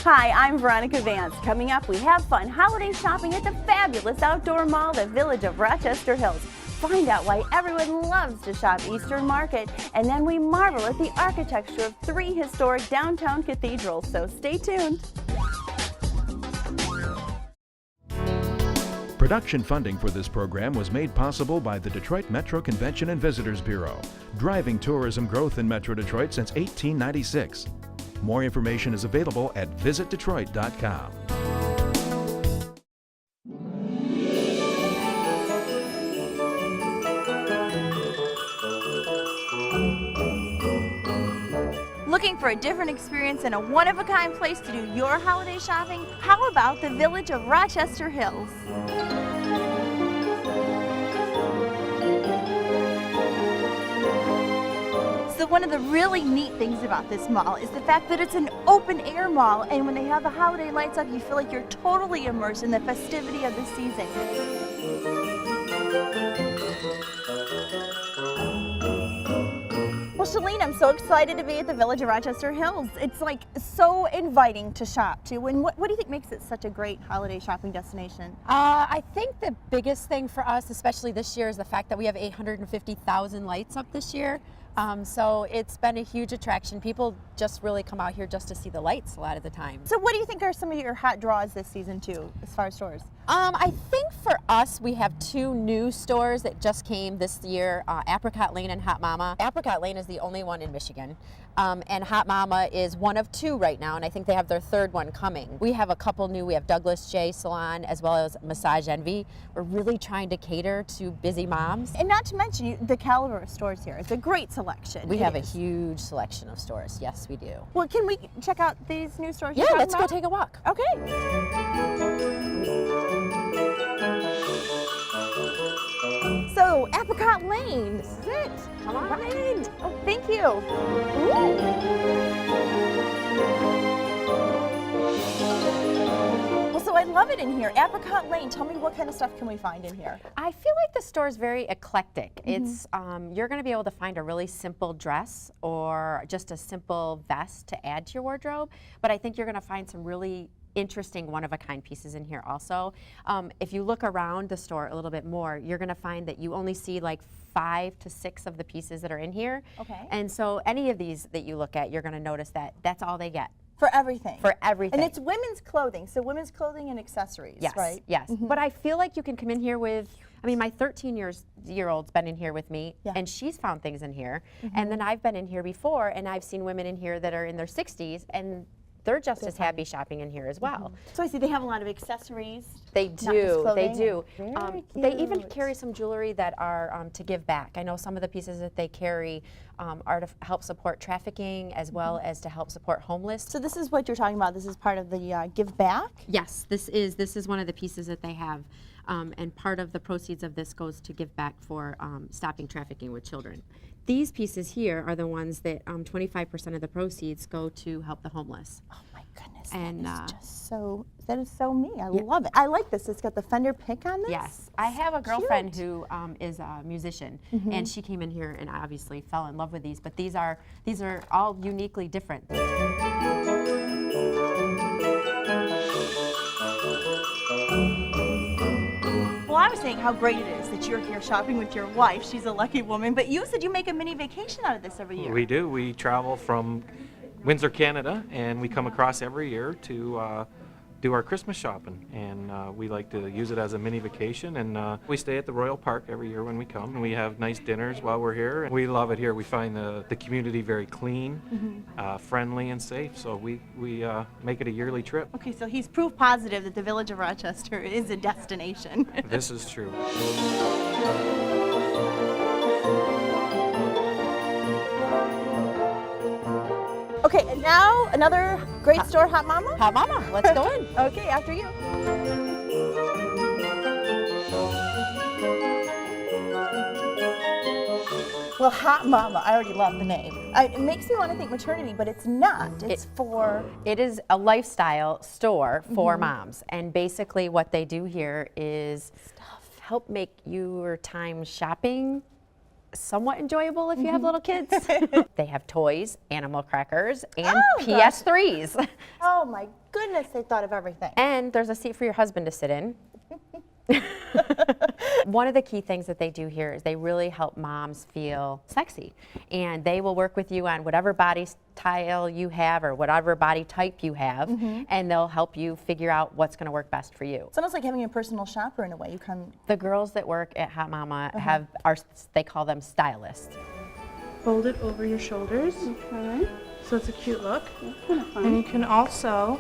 Hi, I'm Veronica Vance. Coming up, we have fun holiday shopping at the fabulous outdoor mall, the Village of Rochester Hills. Find out why everyone loves to shop Eastern Market, and then we marvel at the architecture of 3 historic downtown cathedrals, so stay tuned. Production funding for this program was made possible by the Detroit Metro Convention and Visitors Bureau, driving tourism growth in Metro Detroit since 1896. More information is available at visitdetroit.com. Looking for a different experience and a one-of-a-kind place to do your holiday shopping? How about the Village of Rochester Hills? So one of the really neat things about this mall is the fact that it's an open-air mall, and when they have the holiday lights up, you feel like you're totally immersed in the festivity of the season. Well, Shalene, I'm so excited to be at the Village of Rochester Hills. It's like so inviting to shop to. And what do you think makes it such a great holiday shopping destination? I think the biggest thing for us, especially this year, is the fact that we have 850,000 lights up this year. So it's been a huge attraction. People just really come out here just to see the lights a lot of the time. So what do you think are some of your hot draws this season too, as far as stores? I think for us, we have 2 new stores that just came this year, Apricot Lane and Hot Mama. Apricot Lane is the only one in Michigan, and Hot Mama is one of 2 right now, and I think they have their 3rd one coming. We have a couple new, we have Douglas J Salon as well as Massage Envy. We're really trying to cater to busy moms. And not to mention the caliber of stores here. It's a great selection. We have a huge selection of stores, yes we do. Well, can we check out these new stores? Yeah, let's go take a walk. Okay. So, Apricot Lane, this is it. Come on. Right. Oh, thank you. Ooh. Well, so I love it in here. Apricot Lane, tell me what kind of stuff can we find in here? I feel like the store is very eclectic. It's you're going to be able to find a really simple dress or just a simple vest to add to your wardrobe, but I think you're going to find some really interesting one-of-a-kind pieces in here also. If you look around the store a little bit more, you're going to find that you only see like 5 to 6 of the pieces that are in here. Okay. And so any of these that you look at, you're going to notice that that's all they get. For everything. For everything. And it's women's clothing, so women's clothing and accessories, yes, right? Yes, but I feel like you can come in here with, I mean, my 13-year-old's been in here with me, and she's found things in here. And then I've been in here before, and I've seen women in here that are in their 60s, and they're just as happy shopping in here as well. So I see they have a lot of accessories. They do, they do. They even cute. carry some jewelry that are to give back. I know some of the pieces that they carry are to help support trafficking as well as to help support homeless. So this is what you're talking about. This is part of the give back? Yes, this is one of the pieces that they have. And part of the proceeds of this goes to give back for stopping trafficking with children. These pieces here are the ones that 25% of the proceeds go to help the homeless. Oh my goodness, and, that is just so, that is so me. I love it. I like this. It's got the fender pick on this. Yes, I have a girlfriend who is a musician, and she came in here and obviously fell in love with these, but these are all uniquely different. Well, I was saying how great it is that you're here shopping with your wife. She's a lucky woman, but you said you make a mini vacation out of this every year. We do. We travel from Windsor, Canada, and we come across every year to do our Christmas shopping, and we like to use it as a mini vacation, and we stay at the Royal Park every year when we come, and we have nice dinners while we're here. And we love it here. We find the community very clean, friendly, and safe, so we make it a yearly trip. Okay, so he's proof positive that the Village of Rochester is a destination. This is true. Okay, and now another great store, Hot Mama? Hot Mama, let's go in. Okay, after you. Well, Hot Mama, I already love the name. It makes me want to think maternity, but it's not. It is a lifestyle store for moms, and basically what they do here is help make your time shopping somewhat enjoyable if you have little kids. They have toys, animal crackers, and Oh, gosh. PS3s. Oh my goodness, they thought of everything. And there's a seat for your husband to sit in. One of the key things that they do here is they really help moms feel sexy, and they will work with you on whatever body style you have or whatever body type you have, and they'll help you figure out what's going to work best for you. It's almost like having a personal shopper in a way. You come. The girls that work at Hot Mama they call them stylists. Fold it over your shoulders. Okay. So it's a cute look. And you can also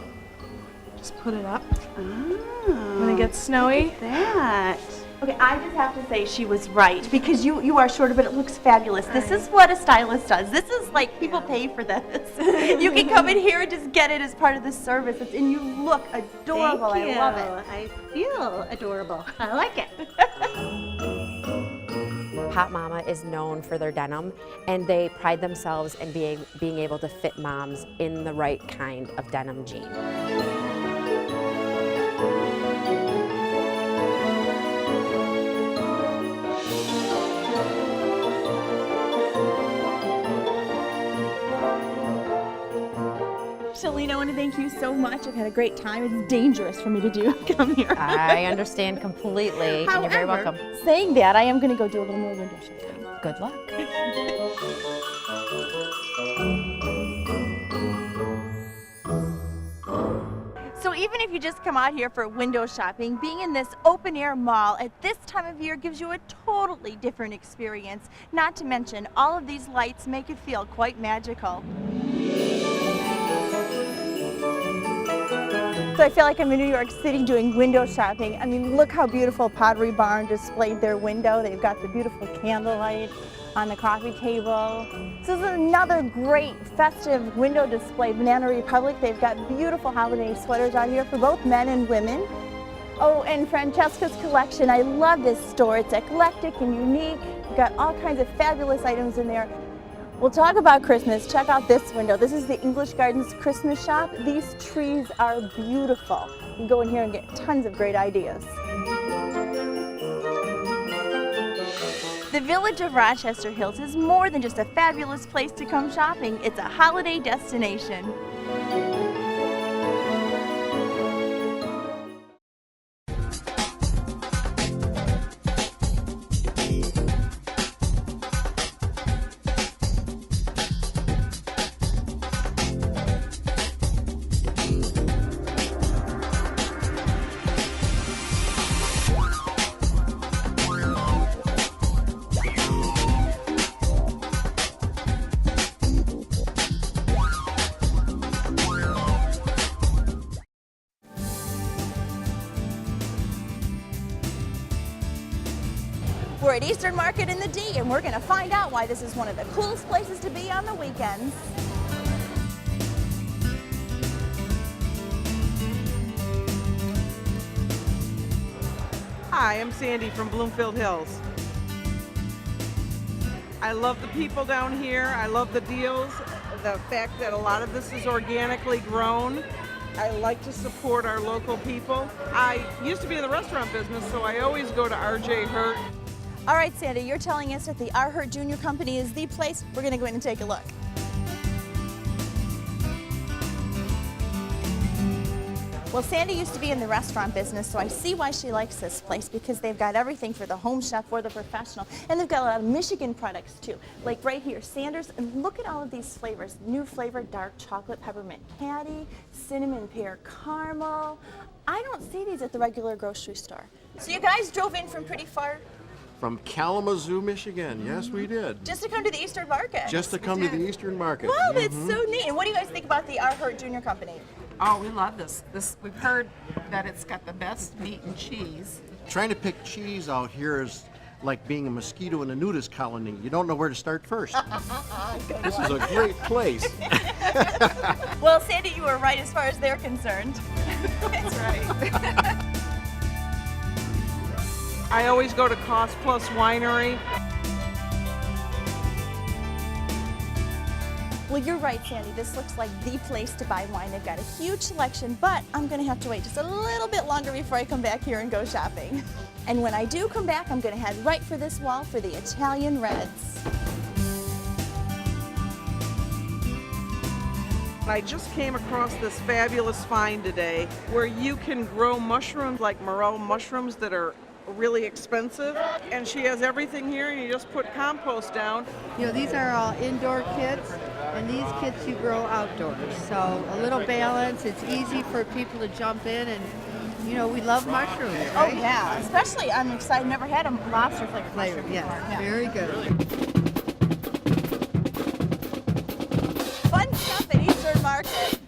just put it up. When it gets snowy. That. Okay, I just have to say she was right because you are shorter, but it looks fabulous. This is what a stylist does. This is like people pay for this. You can come in here and just get it as part of the service, and you look adorable. Thank you. I love it. I feel adorable. I like it. Hot Mama is known for their denim, and they pride themselves in being able to fit moms in the right kind of denim jean. Shalene, I want to thank you so much. I've had a great time. It's dangerous for me to come here. I understand completely, and you're very welcome. Saying that, I am going to go do a little more window shopping. Good luck. So even if you just come out here for window shopping, being in this open air mall at this time of year gives you a totally different experience. Not to mention, all of these lights make it feel quite magical. So I feel like I'm in New York City doing window shopping. I mean, look how beautiful Pottery Barn displayed their window. They've got the beautiful candlelight on the coffee table. This is another great festive window display. Banana Republic, they've got beautiful holiday sweaters out here for both men and women. Oh, and Francesca's collection. I love this store. It's eclectic and unique. You've got all kinds of fabulous items in there. We'll talk about Christmas. Check out this window. This is the English Gardens Christmas shop. These trees are beautiful. You can go in here and get tons of great ideas. The Village of Rochester Hills is more than just a fabulous place to come shopping. It's a holiday destination. We're at Eastern Market in the D, and we're going to find out why this is one of the coolest places to be on the weekends. Hi, I'm Sandy from Bloomfield Hills. I love the people down here. I love the deals. The fact that a lot of this is organically grown. I like to support our local people. I used to be in the restaurant business, so I always go to R.J. Hurt. All right, Sandy, you're telling us that the R. Hurt Jr. Company is the place. We're going to go in and take a look. Well, Sandy used to be in the restaurant business, so I see why she likes this place, because they've got everything for the home chef or the professional. And they've got a lot of Michigan products too, like right here, Sanders. And look at all of these flavors. New flavor, dark chocolate peppermint patty, cinnamon pear caramel. I don't see these at the regular grocery store. So you guys drove in from pretty far? From Kalamazoo, Michigan. Yes, we did. Just to come to the Eastern Market? Just to come to the Eastern Market. Wow, that's so neat. And what do you guys think about the R. Hurt Jr. Company? Oh, we love this. We've heard that it's got the best meat and cheese. Trying to pick cheese out here is like being a mosquito in a nudist colony. You don't know where to start first. This is a great place. Well, Sandy, you were right as far as they're concerned. That's right. I always go to Cost Plus Winery. Well, you're right, Sandy. This looks like the place to buy wine. They've got a huge selection, but I'm going to have to wait just a little bit longer before I come back here and go shopping. And when I do come back, I'm going to head right for this wall for the Italian Reds. I just came across this fabulous find today where you can grow mushrooms like morel mushrooms that are really expensive. And she has everything here, and you just put compost down. You know, these are all indoor kits, and these kits you grow outdoors. So a little balance, it's easy for people to jump in, and you know, we love mushrooms, right? Oh yeah, especially I'm excited, never had a lobster flavored Flavor, mushroom yes, before. Yeah. very good. Fun stuff at Eastern Market.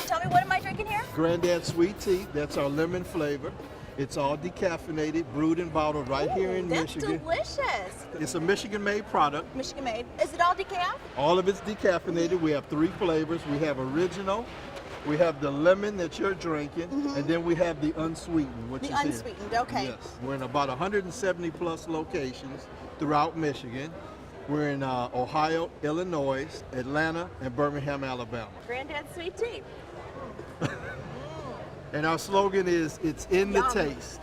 Tell me, what am I drinking here? Granddad Sweet Tea, that's our lemon flavor. It's all decaffeinated, brewed and bottled right here in That's Michigan. delicious. It's a Michigan-made product. Michigan made. Is it all decaf? All of it's decaffeinated. We have 3 flavors. We have original, we have the lemon that you're drinking, and then we have the unsweetened, which The is here. unsweetened, okay. Yes, we're in about 170 plus locations throughout Michigan. We're in Ohio, Illinois, Atlanta, and Birmingham, Alabama. Granddad Sweet Tea. And our slogan is, it's in the Yum. taste.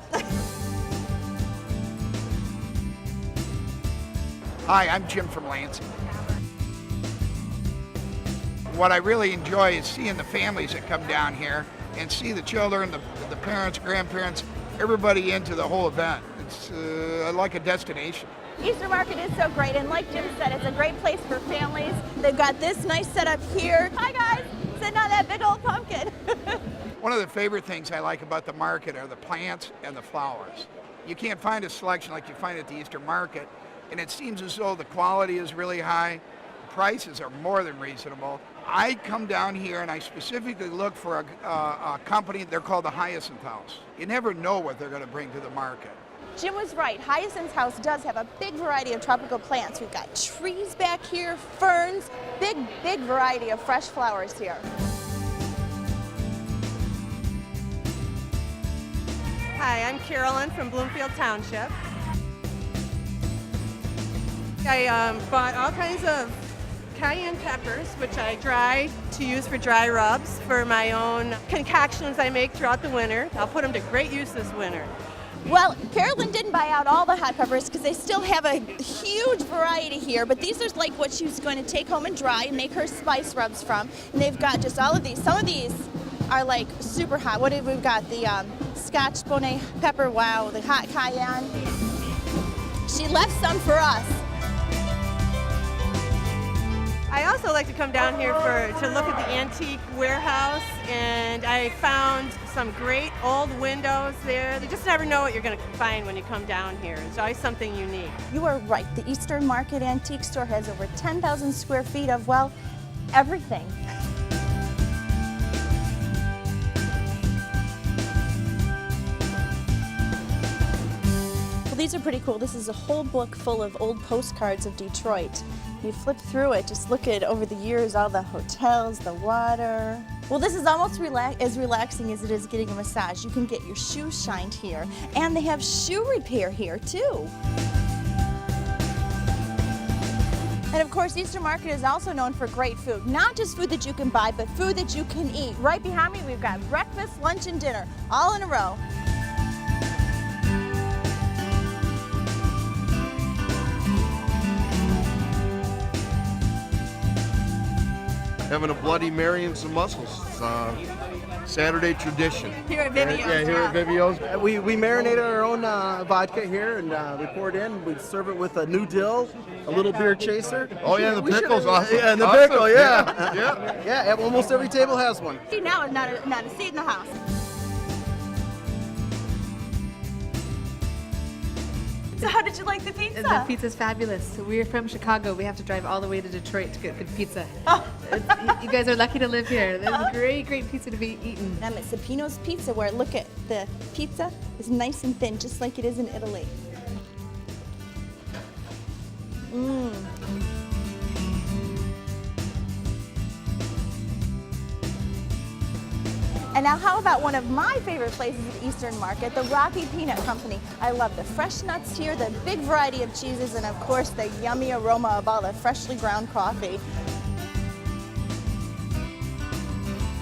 Hi, I'm Jim from Lansing. What I really enjoy is seeing the families that come down here and see the children, the parents, grandparents, everybody into the whole event. It's like a destination. Eastern Market is so great, and like Jim said, it's a great place for families. They've got this nice setup here. Hi guys, sitting on that big old pumpkin. One of the favorite things I like about the market are the plants and the flowers. You can't find a selection like you find at the Eastern Market, and it seems as though the quality is really high, the prices are more than reasonable. I come down here and I specifically look for a company, they're called the Hyacinth House. You never know what they're going to bring to the market. Jim was right. Hyacinth's house does have a big variety of tropical plants. We've got trees back here, ferns, big variety of fresh flowers here. Hi, I'm Carolyn from Bloomfield Township. I bought all kinds of cayenne peppers, which I dry to use for dry rubs for my own concoctions I make throughout the winter. I'll put them to great use this winter. Well, Carolyn didn't buy out all the hot peppers because they still have a huge variety here, but these are like what she's going to take home and dry and make her spice rubs from. And they've got just all of these. Some of these are like super hot. What have we got? The Scotch bonnet pepper, wow, the hot cayenne. She left some for us. I also like to come down here to look at the antique warehouse, and I found some great old windows there. You just never know what you're going to find when you come down here. It's always something unique. You are right. The Eastern Market Antique Store has over 10,000 square feet of, well, everything. Well, these are pretty cool. This is a whole book full of old postcards of Detroit. You flip through it, just look at over the years, all the hotels, the water. Well, this is almost as relaxing as it is getting a massage. You can get your shoes shined here, and they have shoe repair here too. And of course, Eastern Market is also known for great food. Not just food that you can buy, but food that you can eat. Right behind me, we've got breakfast, lunch, and dinner, all in a row. Having a Bloody Mary and some mussels. It's Saturday tradition. Here at Vivio's. Yeah, here at Vivio's. We marinate our own vodka here, and we pour it in. We serve it with a new dill, a little beer chaser. Oh yeah, the pickle's awesome. Yeah, and the Awesome. pickle, yeah. Yeah. Yeah, almost every table has one. Now is not a seat in the house. So how did you like the pizza? The pizza's fabulous. So we're from Chicago. We have to drive all the way to Detroit to get good pizza. You guys are lucky to live here. There's great pizza to be eaten. I'm at Sapino's Pizza, where look at the pizza is nice and thin, just like it is in Italy. Mmm. And now how about one of my favorite places at Eastern Market, the Rocky Peanut Company. I love the fresh nuts here, the big variety of cheeses, and of course the yummy aroma of all the freshly ground coffee.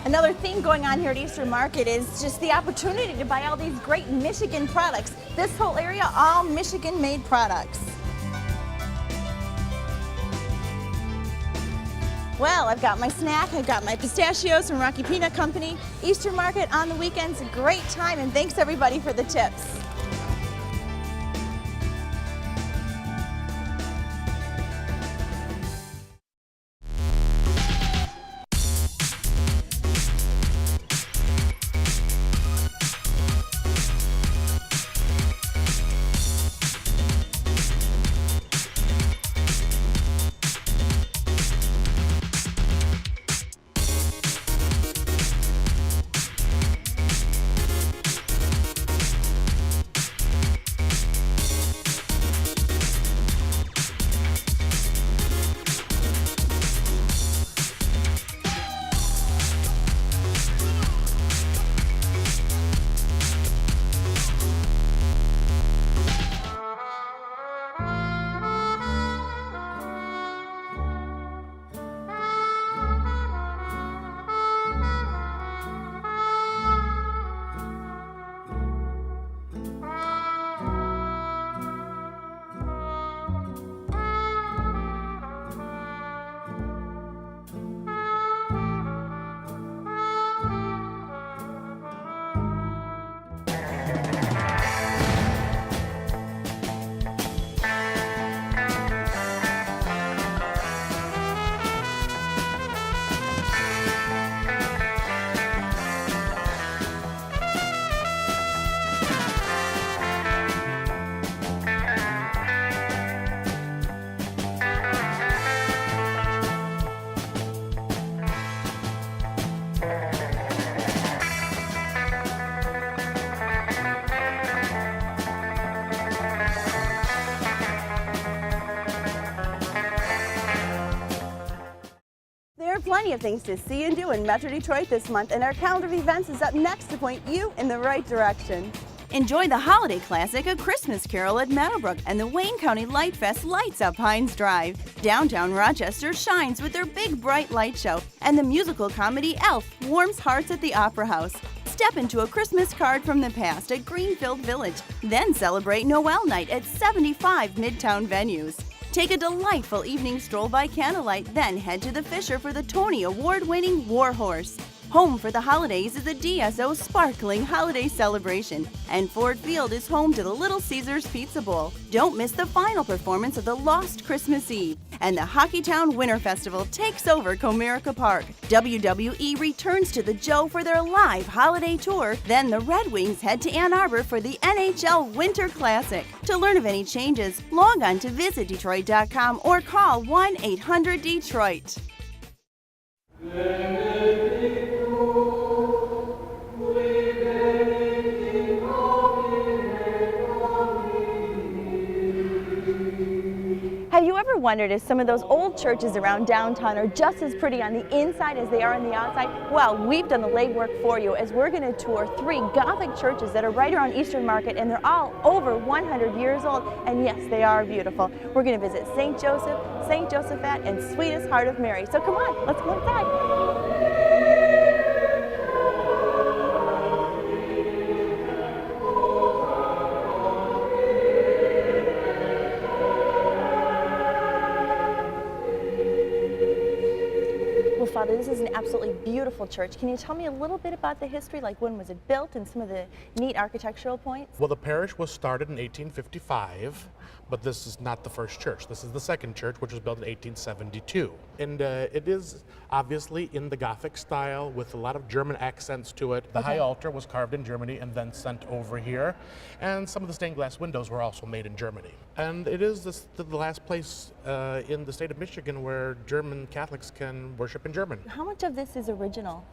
Another theme going on here at Eastern Market is just the opportunity to buy all these great Michigan products. This whole area, all Michigan-made products. Well, I've got my snack, I've got my pistachios from Rocky Peanut Company. Eastern Market on the weekends, a great time, and thanks everybody for the tips. Plenty of things to see and do in Metro Detroit this month, and our calendar of events is up next to point you in the right direction. Enjoy the holiday classic, A Christmas Carol at Meadowbrook, and the Wayne County Light Fest lights up Hines Drive. Downtown Rochester shines with their big bright light show, and the musical comedy Elf warms hearts at the Opera House. Step into a Christmas card from the past at Greenfield Village, then celebrate Noel Night at 75 Midtown venues. Take a delightful evening stroll by candlelight, then head to the Fisher for the Tony Award-winning War Horse. Home for the holidays is the DSO Sparkling Holiday Celebration, and Ford Field is home to the Little Caesars Pizza Bowl. Don't miss the final performance of the Lost Christmas Eve, and the Hockeytown Winter Festival takes over Comerica Park. WWE returns to the Joe for their live holiday tour, then the Red Wings head to Ann Arbor for the NHL Winter Classic. To learn of any changes, log on to visitdetroit.com or call 1-800-DETROIT. Have you ever wondered if some of those old churches around downtown are just as pretty on the inside as they are on the outside? Well, we've done the legwork for you as we're going to tour 3 Gothic churches that are right around Eastern Market, and they're all over 100 years old, and yes, they are beautiful. We're going to visit St. Joseph, St. Josephat, and Sweetest Heart of Mary. So come on, let's go inside. Father, this is an absolutely beautiful church. Can you tell me a little bit about the history, like when was it built and some of the neat architectural points? Well, the parish was started in 1855, but this is not the first church. This is the second church, which was built in 1872. And it is obviously in the Gothic style with a lot of German accents to it. The high altar was carved in Germany and then sent over here. And some of the stained glass windows were also made in Germany. And it is the last place in the state of Michigan where German Catholics can worship in German. How much of this is original?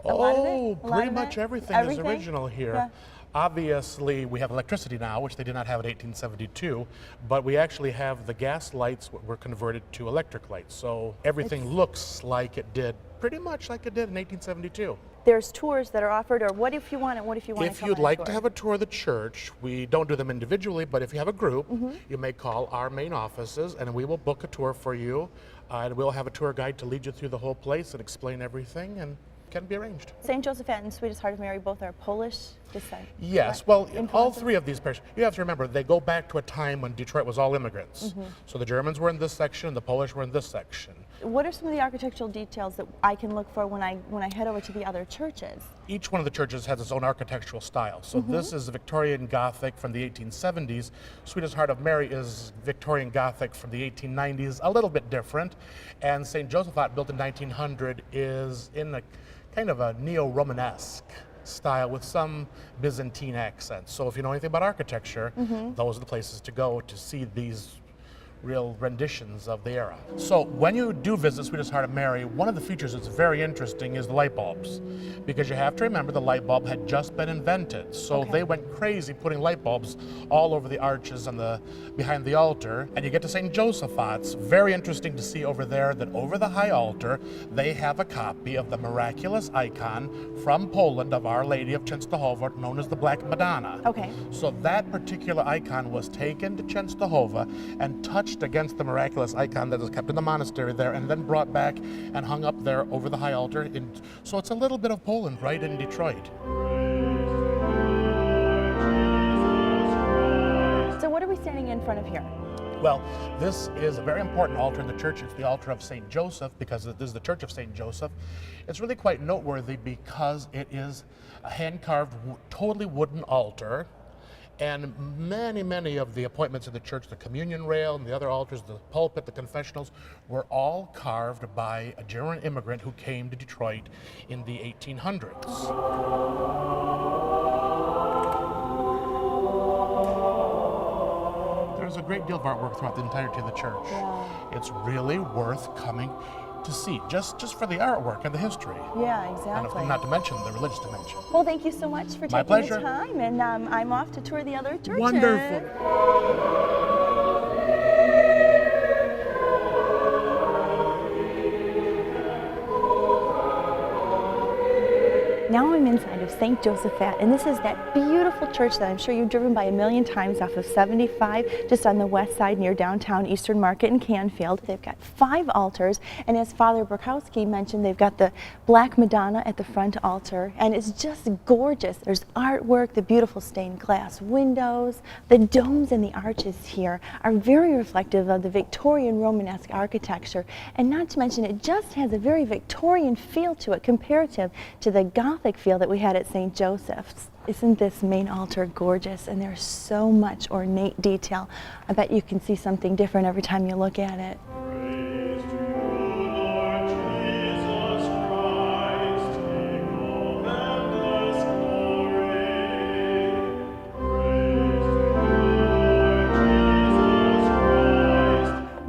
A lot of it? Pretty much everything is original here. Yeah. Obviously, we have electricity now, which they did not have in 1872, but we actually have the gas lights were converted to electric lights. So everything looks like it did, pretty much like it did in 1872. There's tours that are offered, or what if you want it, what if you want to come on a tour? If you'd like to have a tour of the church, we don't do them individually, but if you have a group, you may call our main offices and we will book a tour for you. And we'll have a tour guide to lead you through the whole place and explain everything. And can be arranged. St. Josephat and Sweetest Heart of Mary both are Polish descent. Yes, well, all three of these parishes, you have to remember, they go back to a time when Detroit was all immigrants. So the Germans were in this section, the Polish were in this section. What are some of the architectural details that I can look for when I head over to the other churches? Each one of the churches has its own architectural style. So this is Victorian Gothic from the 1870s. Sweetest Heart of Mary is Victorian Gothic from the 1890s, a little bit different. And St. Josephat, built in 1900, is in a kind of a neo-Romanesque style with some Byzantine accents. So if you know anything about architecture, those are the places to go to see these real renditions of the era. So when you do visit Sweetest Heart of Mary, one of the features that's very interesting is the light bulbs, because you have to remember the light bulb had just been invented. So they went crazy putting light bulbs all over the arches and behind the altar. And you get to St. Josephat's. Very interesting to see over there that over the high altar they have a copy of the miraculous icon from Poland of Our Lady of Częstochowa, known as the Black Madonna. So that particular icon was taken to Częstochowa and touched against the miraculous icon that is kept in the monastery there, and then brought back and hung up there over the high altar. So it's a little bit of Poland right in Detroit. So what are we standing in front of here? Well, this is a very important altar in the church. It's the altar of St. Joseph, because this is the Church of St. Joseph. It's really quite noteworthy because it is a hand-carved, totally wooden altar. And many of the appointments in the church, the communion rail and the other altars, the pulpit, the confessionals, were all carved by a German immigrant who came to Detroit in the 1800s. There's a great deal of artwork throughout the entirety of the church. It's really worth coming to see, just for the artwork and the history. Yeah, exactly. And not to mention the religious dimension. Well, thank you so much for taking the time, and I'm off to tour the other churches. Wonderful. Now I'm inside of St. Josephat, and this is that beautiful church that I'm sure you've driven by a million times off of 75, just on the west side near downtown Eastern Market in Canfield. They've got 5 altars, and as Father Burkowski mentioned, they've got the Black Madonna at the front altar, and it's just gorgeous. There's artwork, the beautiful stained glass windows, the domes and the arches here are very reflective of the Victorian Romanesque architecture, and not to mention it just has a very Victorian feel to it comparative to the Gothic feel that we had at St. Joseph's. Isn't this main altar gorgeous? And there's so much ornate detail. I bet you can see something different every time you look at it.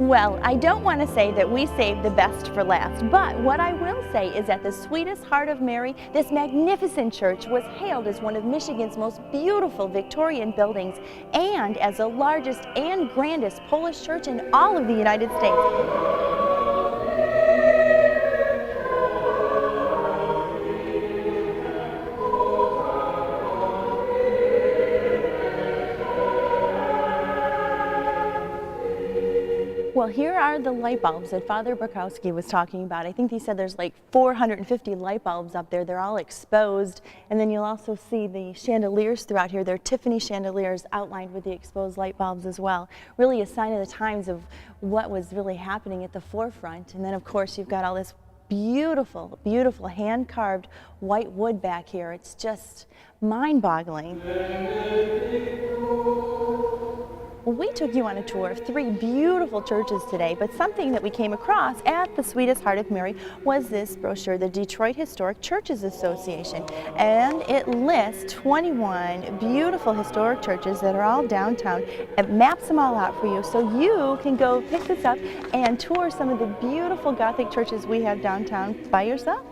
Well, I don't want to say that we saved the best for last, but what I will say is that the Sweetest Heart of Mary, this magnificent church, was hailed as one of Michigan's most beautiful Victorian buildings and as the largest and grandest Polish church in all of the United States. Well, here are the light bulbs that Father Burkowski was talking about. I think he said there's like 450 light bulbs up there. They're all exposed. And then you'll also see the chandeliers throughout here. They're Tiffany chandeliers outlined with the exposed light bulbs as well. Really a sign of the times of what was really happening at the forefront. And then, of course, you've got all this beautiful, beautiful hand-carved white wood back here. It's just mind-boggling. Well, we took you on a tour of 3 beautiful churches today, but something that we came across at the Sweetest Heart of Mary was this brochure, the Detroit Historic Churches Association, and it lists 21 beautiful historic churches that are all downtown. It maps them all out for you, so you can go pick this up and tour some of the beautiful Gothic churches we have downtown by yourself.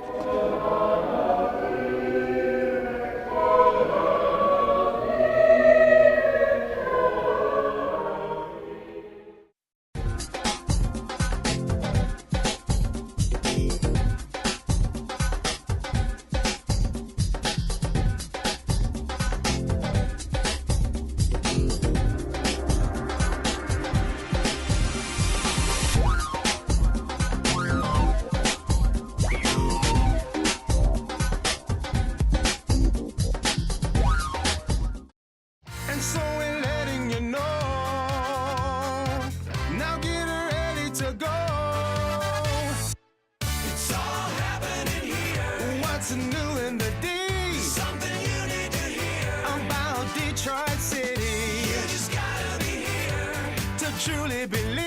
truly believe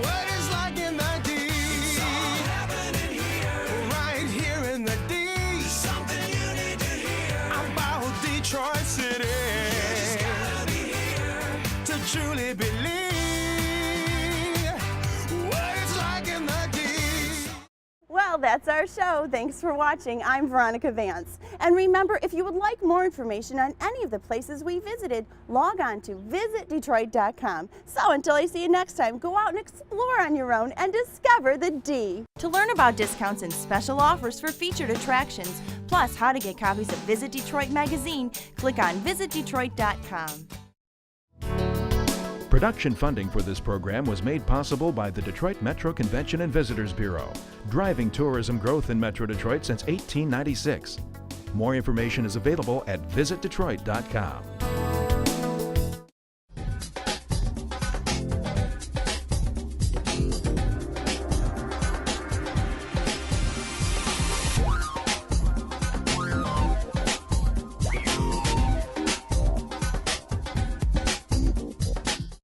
what it's like in the D. It's all happening here, right here in the D. There's something you need to hear about Detroit City. You just gotta be here to truly believe what it's like in the D. Well, that's our show. Thanks for watching. I'm Veronica Vance. And remember, if you would like more information on any of the places we visited, log on to visitdetroit.com. So until I see you next time, go out and explore on your own and discover the D. To learn about discounts and special offers for featured attractions, plus how to get copies of Visit Detroit magazine, click on visitdetroit.com. Production funding for this program was made possible by the Detroit Metro Convention and Visitors Bureau, driving tourism growth in Metro Detroit since 1896. More information is available at visitdetroit.com.